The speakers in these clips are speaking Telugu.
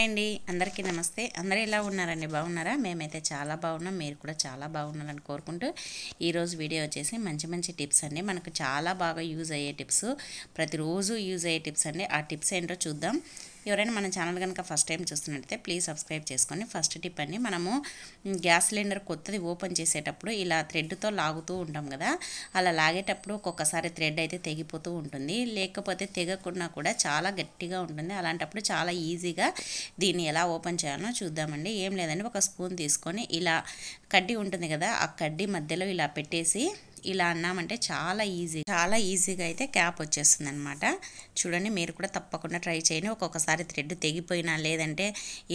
హాయ్ అండి, అందరికీ నమస్తే. అందరూ ఎలా ఉన్నారండి? బాగున్నారా? మేమైతే చాలా బాగున్నాం. మీరు కూడా చాలా బాగున్నారని కోరుకుంటూ ఈరోజు వీడియో వచ్చేసి మంచి మంచి టిప్స్ అండి. మనకు చాలా బాగా యూజ్ అయ్యే టిప్స్, ప్రతిరోజు యూజ్ అయ్యే టిప్స్ అండి. ఆ టిప్స్ ఏంటో చూద్దాం. ఎవరైనా మన ఛానల్ కనుక ఫస్ట్ టైం చూస్తున్నట్టయితే ప్లీజ్ సబ్స్క్రైబ్ చేసుకోండి. ఫస్ట్ టిప్ అండి, మనము గ్యాస్ సిలిండర్ కొత్తది ఓపెన్ చేసేటప్పుడు ఇలా థ్రెడ్తో లాగుతూ ఉంటాం కదా, అలా లాగేటప్పుడు ఒక్కొక్కసారి థ్రెడ్ అయితే తెగిపోతూ ఉంటుంది, లేకపోతే తెగకుండా కూడా చాలా గట్టిగా ఉంటుంది. అలాంటప్పుడు చాలా ఈజీగా దీన్ని ఎలా ఓపెన్ చేయాలో చూద్దామండి. ఏం లేదండి, ఒక స్పూన్ తీసుకొని ఇలా కడ్డీ ఉంటుంది కదా, ఆ కడ్డీ మధ్యలో ఇలా పెట్టేసి ఇలా అన్నామంటే చాలా ఈజీగా అయితే క్యాప్ వచ్చేస్తుంది అనమాట. చూడండి, మీరు కూడా తప్పకుండా ట్రై చేయండి. ఒక్కొక్కసారి థ్రెడ్ తెగిపోయినా లేదంటే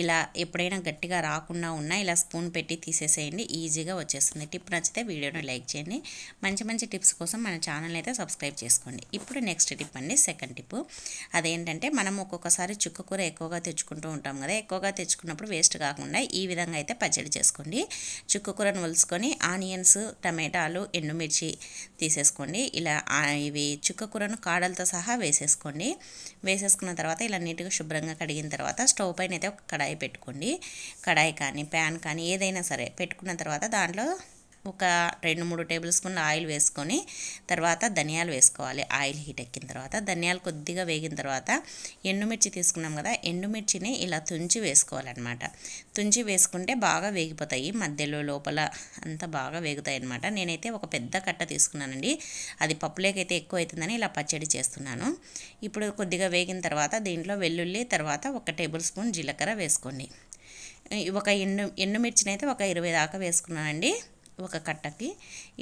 ఇలా ఎప్పుడైనా గట్టిగా రాకుండా ఉన్నా ఇలా స్పూన్ పెట్టి తీసేసేయండి, ఈజీగా వచ్చేస్తుంది. టిప్ నచ్చితే వీడియోని లైక్ చేయండి. మంచి మంచి టిప్స్ కోసం మన ఛానల్ అయితే సబ్స్క్రైబ్ చేసుకోండి. ఇప్పుడు నెక్స్ట్ టిప్ అండి, సెకండ్ టిప్. అదేంటంటే, మనం ఒక్కొక్కసారి చుక్కకూర ఎక్కువగా తెచ్చుకుంటూ ఉంటాం కదా, ఎక్కువగా తెచ్చుకున్నప్పుడు వేస్ట్ కాకుండా ఈ విధంగా అయితే పచ్చడి చేసుకోండి. చుక్కకూరను ఒలుసుకొని ఆనియన్స్, టమాటాలు, ఎండుమిర్చి తీసేసుకోండి. ఇలా ఇవి చుక్కకూరను కాడలతో సహా వేసేసుకున్న తర్వాత ఇలా నీట్గా శుభ్రంగా కడిగిన తర్వాత స్టవ్ పైన అయితే ఒక కడాయి పెట్టుకోండి. కడాయి కానీ ప్యాన్ కానీ ఏదైనా సరే పెట్టుకున్న తర్వాత దాంట్లో ఒక 2-3 టేబుల్ స్పూన్ల ఆయిల్ వేసుకొని తర్వాత ధనియాలు వేసుకోవాలి. ఆయిల్ హీట్ ఎక్కిన తర్వాత ధనియాలు కొద్దిగా వేగిన తర్వాత ఎండుమిర్చి తీసుకున్నాం కదా, ఎండుమిర్చిని ఇలా తుంచి వేసుకోవాలన్నమాట. తుంచి వేసుకుంటే బాగా వేగిపోతాయి, మధ్యలో లోపల అంతా బాగా వేగుతాయి అన్నమాట. నేనైతే ఒక పెద్ద కట్ట తీసుకున్నానండి, అది పప్పులేకైతే ఎక్కువ అవుతుందని ఇలా పచ్చడి చేస్తున్నాను. ఇప్పుడు కొద్దిగా వేగిన తర్వాత దీంట్లో వెల్లుల్లి, తర్వాత 1 టేబుల్ స్పూన్ జీలకర్ర వేసుకోండి. ఒక ఎండుమిర్చిని అయితే ఒక 20 దాకా వేసుకున్నానండి ఒక కట్టకి.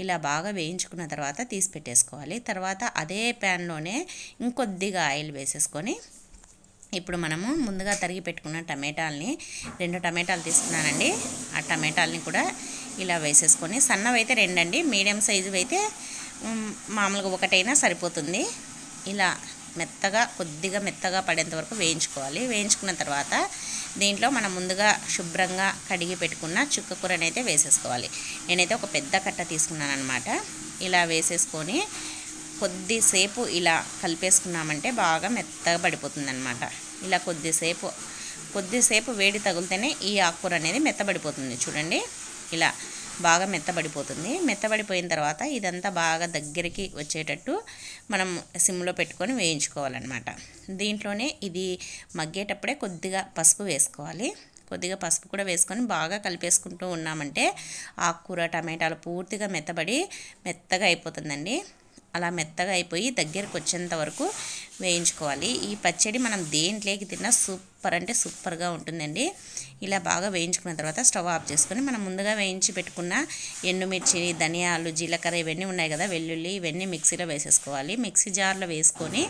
ఇలా బాగా వేయించుకున్న తర్వాత తీసి పెట్టేసుకోవాలి. తర్వాత అదే ప్యాన్లోనే ఇంకొద్దిగా ఆయిల్ వేసేసుకొని ఇప్పుడు మనము ముందుగా తరిగి పెట్టుకున్న టమాటాలని 2 టమాటాలు తీసుకున్నానండి, ఆ టమాటాలని కూడా ఇలా వేసేసుకొని, సన్నవైతే 2 అండి, మీడియం సైజు అయితే మామూలుగా ఒకటైనా సరిపోతుంది. ఇలా కొద్దిగా మెత్తగా పడేంత వరకు వేయించుకోవాలి. వేయించుకున్న తర్వాత దీంట్లో మనం ముందుగా శుభ్రంగా కడిగి పెట్టుకున్న చుక్కకూరని అయితే వేసేసుకోవాలి. నేనైతే ఒక పెద్ద కట్ట తీసుకున్నాను అనమాట. ఇలా వేసేసుకొని కొద్దిసేపు ఇలా కలిపేసుకున్నామంటే బాగా మెత్తగా పడిపోతుంది అనమాట. ఇలా కొద్దిసేపు వేడి తగిలితేనే ఈ ఆకుకూర అనేది మెత్తబడిపోతుంది. చూడండి, ఇలా బాగా మెత్తబడిపోతుంది. మెత్తబడిపోయిన తర్వాత ఇదంతా బాగా దగ్గరికి వచ్చేటట్టు మనం సిమ్లో పెట్టుకొని వేయించుకోవాలన్నమాట. దీంట్లోనే ఇది మగ్గేటప్పుడే కొద్దిగా పసుపు వేసుకోవాలి. కొద్దిగా పసుపు కూడా వేసుకొని బాగా కలిపేసుకుంటూ ఉన్నామంటే ఆకుకూర, టమాటాలు పూర్తిగా మెత్తగా అయిపోతుందండి. అలా మెత్తగా అయిపోయి దగ్గరకు వచ్చేంత వరకు వేయించుకోవాలి. ఈ పచ్చడి మనం దేంట్లోకి తిన్నా సూపర్ అంటే సూపర్గా ఉంటుందండి. ఇలా బాగా వేయించుకున్న తర్వాత స్టవ్ ఆఫ్ చేసుకొని మనం ముందుగా వేయించి పెట్టుకున్న ఎండుమిర్చి, ధనియాలు, జీలకర్ర ఇవన్నీ ఉన్నాయి కదా, వెల్లుల్లి, ఇవన్నీ మిక్సీలో వేసేసుకోవాలి. మిక్సీ జార్లో వేసుకొని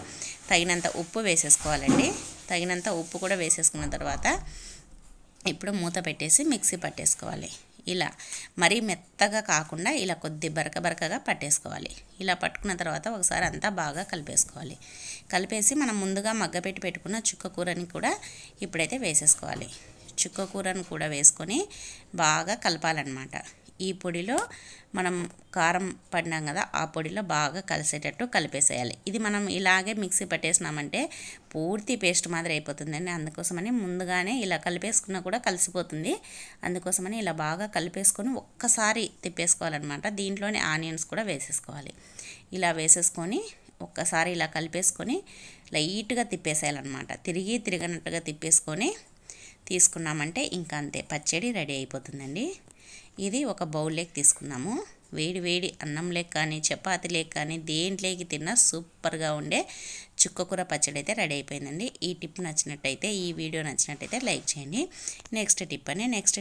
తగినంత ఉప్పు వేసేసుకోవాలండి. తగినంత ఉప్పు కూడా వేసేసుకున్న తర్వాత ఇప్పుడు మూత పెట్టేసి మిక్సీ పట్టేసుకోవాలి. ఇలా మరీ మెత్తగా కాకుండా ఇలా కొద్ది బరకగా పట్టేసుకోవాలి. ఇలా పట్టుకున్న తర్వాత ఒకసారి అంతా బాగా కలిపేసుకోవాలి. కలిపేసి మనం ముందుగా మగ్గపెట్టి పెట్టుకున్న చుక్కకూరని కూడా ఇప్పుడైతే వేసేసుకోవాలి. చుక్కకూరను కూడా వేసుకొని బాగా కలపాలన్నమాట. ఈ పొడిలో మనం కారం పడినాం కదా, ఆ పొడిలో బాగా కలిసేటట్టు కలిపేసేయాలి. ఇది మనం ఇలాగే మిక్సీ పట్టేసినామంటే పూర్తి పేస్ట్ మాదిరి అయిపోతుందండి. అందుకోసమని ముందుగానే ఇలా కలిపేసుకున్నా కూడా కలిసిపోతుంది. అందుకోసమని ఇలా బాగా కలిపేసుకొని ఒక్కసారి తిప్పేసుకోవాలన్నమాట. దీంట్లోనే ఆనియన్స్ కూడా వేసేసుకోవాలి. ఇలా వేసేసుకొని ఒక్కసారి ఇలా కలిపేసుకొని లైట్గా తిప్పేసేయాలన్నమాట. తిరిగినట్టుగా తిప్పేసుకొని తీసుకున్నామంటే ఇంకా అంతే, పచ్చడి రెడీ అయిపోతుందండి. ఇది ఒక బౌల్లోకి తీసుకున్నాము. వేడి అన్నం లేక కానీ చపాతీ లేక కానీ దేంట్లోకి తిన్నా సూపర్గా ఉండే చుక్కకూర పచ్చడి అయితే రెడీ అయిపోయిందండి. ఈ టిప్ నచ్చినట్టయితే, ఈ వీడియో నచ్చినట్టయితే లైక్ చేయండి. నెక్స్ట్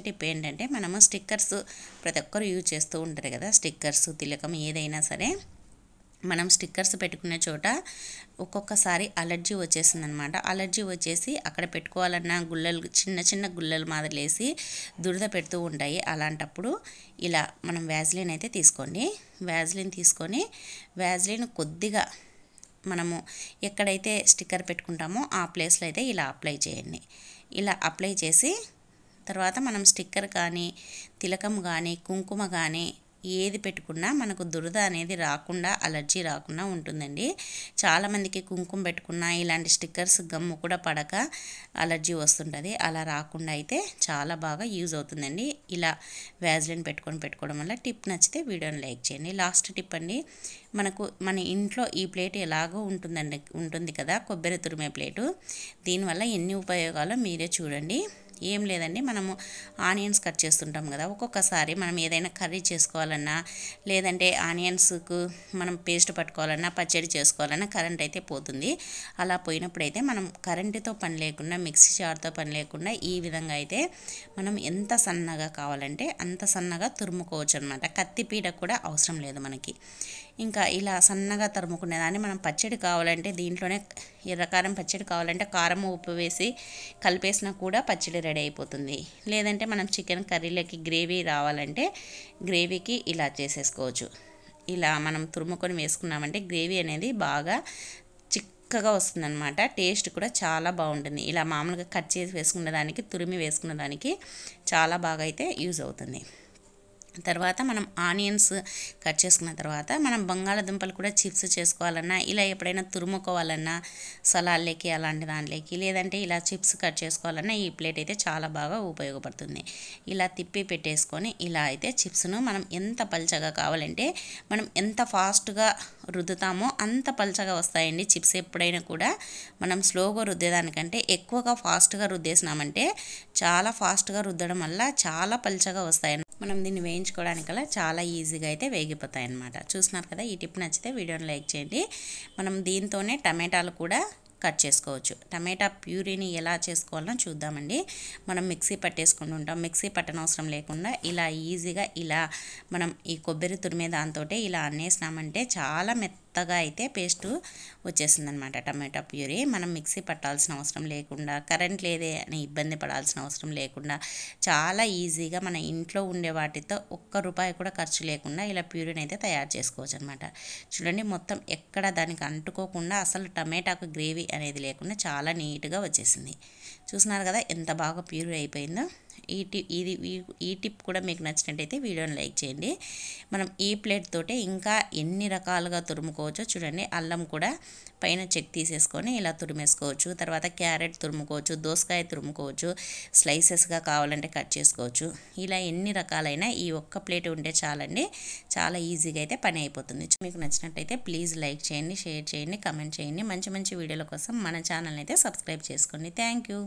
టిప్ ఏంటంటే, మనము స్టిక్కర్స్ ప్రతి ఒక్కరు యూజ్ చేస్తూ ఉంటారు కదా, స్టిక్కర్స్, తిలకం ఏదైనా సరే మనం స్టిక్కర్స్ పెట్టుకునే చోట ఒక్కొక్కసారి అలర్జీ వచ్చేసిందనమాట. అలర్జీ వచ్చేసి అక్కడ పెట్టుకోవాలన్న గుల్లలు చిన్న గుల్లలు మాదిరిలేసి దురద పెడుతూ ఉంటాయి. అలాంటప్పుడు ఇలా మనం వ్యాజ్లిన్ అయితే తీసుకోండి. వ్యాజ్లిన్ కొద్దిగా మనము ఎక్కడైతే స్టిక్కర్ పెట్టుకుంటామో ఆ ప్లేస్లో అయితే ఇలా అప్లై చేయండి. ఇలా అప్లై చేసి తర్వాత మనం స్టిక్కర్ కానీ, తిలకం కానీ, కుంకుమ కానీ ఏది పెట్టుకున్నా మనకు దురద అనేది రాకుండా, అలర్జీ రాకుండా ఉంటుందండి. చాలామందికి కుంకుమ పెట్టుకున్నా ఇలాంటి స్టిక్కర్స్ గమ్ము కూడా పడక అలర్జీ వస్తుంటుంది. అలా రాకుండా అయితే చాలా బాగా యూజ్ అవుతుందండి. ఇలా వ్యాజ్లిన్ పెట్టుకోవడం వల్ల. టిప్ నచ్చితే వీడియోని లైక్ చేయండి. లాస్ట్ టిప్ అండి, మన ఇంట్లో ఈ ప్లేట్ ఎలాగో ఉంటుంది కదా, కొబ్బరి తురిమే ప్లేటు. దీనివల్ల ఎన్ని ఉపయోగాలు మీరే చూడండి. ఏం లేదండి, మనము ఆనియన్స్ కట్ చేస్తుంటాం కదా, ఒక్కొక్కసారి మనం ఏదైనా కర్రీ చేసుకోవాలన్నా, లేదంటే ఆనియన్స్కు మనం పేస్ట్ పట్టుకోవాలన్నా, పచ్చడి చేసుకోవాలన్నా కరెంట్ అయితే పోతుంది. అలా పోయినప్పుడైతే మనం కరెంటుతో పని లేకుండా, మిక్సీ జార్తో పని లేకుండా ఈ విధంగా అయితే మనం ఎంత సన్నగా కావాలంటే అంత సన్నగా తురుముకోవచ్చు అనమాట. కత్తిపీట కూడా అవసరం లేదు మనకి. ఇంకా ఇలా సన్నగా తరుముకునేదాన్ని మనం పచ్చడి కావాలంటే దీంట్లోనే ఎర్రకారం పచ్చడి కావాలంటే కారం ఉప్పు వేసి కలిపేసినా కూడా పచ్చడి రెడీ అయిపోతుంది. లేదంటే మనం చికెన్ కర్రీలోకి గ్రేవీ రావాలంటే గ్రేవీకి ఇలా చేసేసుకోవచ్చు. ఇలా మనం తురుముకొని వేసుకున్నామంటే గ్రేవీ అనేది బాగా చిక్కగా వస్తుందన్నమాట. టేస్ట్ కూడా చాలా బాగుంటుంది. ఇలా మామూలుగా కట్ చేసి వేసుకున్న దానికి, తురిమి వేసుకున్న దానికి చాలా బాగా అయితే యూజ్ అవుతుంది. తర్వాత మనం ఆనియన్స్ కట్ చేసుకున్న తర్వాత మనం బంగాళదుంపలు కూడా చిప్స్ చేసుకోవాలన్నా, ఇలా ఎప్పుడైనా తురుముకోవాలన్నా సలాడ్లోకి అలాంటి దాంట్లోకి, లేదంటే ఇలా చిప్స్ కట్ చేసుకోవాలన్నా ఈ ప్లేట్ అయితే చాలా బాగా ఉపయోగపడుతుంది. ఇలా తిప్పి పెట్టేసుకొని ఇలా అయితే చిప్స్ను మనం ఎంత పల్చగా కావాలంటే, మనం ఎంత ఫాస్ట్గా రుద్దుతామో అంత పల్చగా వస్తాయండి చిప్స్. ఎప్పుడైనా కూడా మనం స్లోగా రుద్దేదానికంటే ఎక్కువగా ఫాస్ట్గా రుద్దేసినామంటే చాలా ఫాస్ట్గా రుద్దడం వల్ల చాలా పల్చగా వస్తాయి. మనం దీన్ని వేయించుకోవడానికల్లా చాలా ఈజీగా అయితే వేగిపోతాయి అన్నమాట. చూస్తున్నారు కదా, ఈ టిప్ నచ్చితే వీడియోని లైక్ చేయండి. మనం దీంతోనే టమాటాలు కూడా కట్ చేసుకోవచ్చు. టమాటా ప్యూరీని ఎలా చేసుకోవాలో చూద్దామండి. మనం మిక్సీ పట్టేసుకుని ఉంటాం. మిక్సీ పట్టనవసరం లేకుండా ఇలా ఈజీగా ఇలా మనం ఈ కొబ్బరి తురిమే దాంతో ఇలా అన్నేసినామంటే చాలా మెత్తగా అయితే పేస్ట్ వచ్చేసిందనమాట. టమాటా ప్యూరీ మనం మిక్సీ పట్టాల్సిన అవసరం లేకుండా, కరెంట్ లేదే అని ఇబ్బంది పడాల్సిన అవసరం లేకుండా చాలా ఈజీగా మన ఇంట్లో ఉండే వాటితో ₹1 కూడా ఖర్చు లేకుండా ఇలా ప్యూరీని అయితే తయారు చేసుకోవచ్చు అనమాట. చూడండి, మొత్తం ఎక్కడ దానికి అంటుకోకుండా అసలు టమాటాకు గ్రేవీ అనేది లేకుండా చాలా నీట్గా వచ్చేసింది. చూస్తున్నారు కదా ఎంత బాగా ప్యూర్ అయిపోయిందో. ఈ టిప్ కూడా మీకు నచ్చినట్టయితే వీడియోని లైక్ చేయండి. మనం ఈ ప్లేట్ తోటే ఇంకా ఎన్ని రకాలుగా తురుముకోవచ్చో చూడండి. అల్లం కూడా పైన చెక్ తీసేసుకొని ఇలా తురిమేసుకోవచ్చు. తర్వాత క్యారెట్ తురుముకోవచ్చు, దోసకాయ తురుముకోవచ్చు, స్లైసెస్గా కావాలంటే కట్ చేసుకోవచ్చు. ఇలా ఎన్ని రకాలైన ఈ ఒక్క ప్లేట్ ఉంటే చాలండి, చాలా ఈజీగా అయితే పని అయిపోతుంది. మీకు నచ్చినట్టయితే ప్లీజ్ లైక్ చేయండి, షేర్ చేయండి, కమెంట్ చేయండి. మంచి మంచి వీడియోల కోసం మన ఛానల్ని అయితే సబ్స్క్రైబ్ చేసుకోండి. Thank you.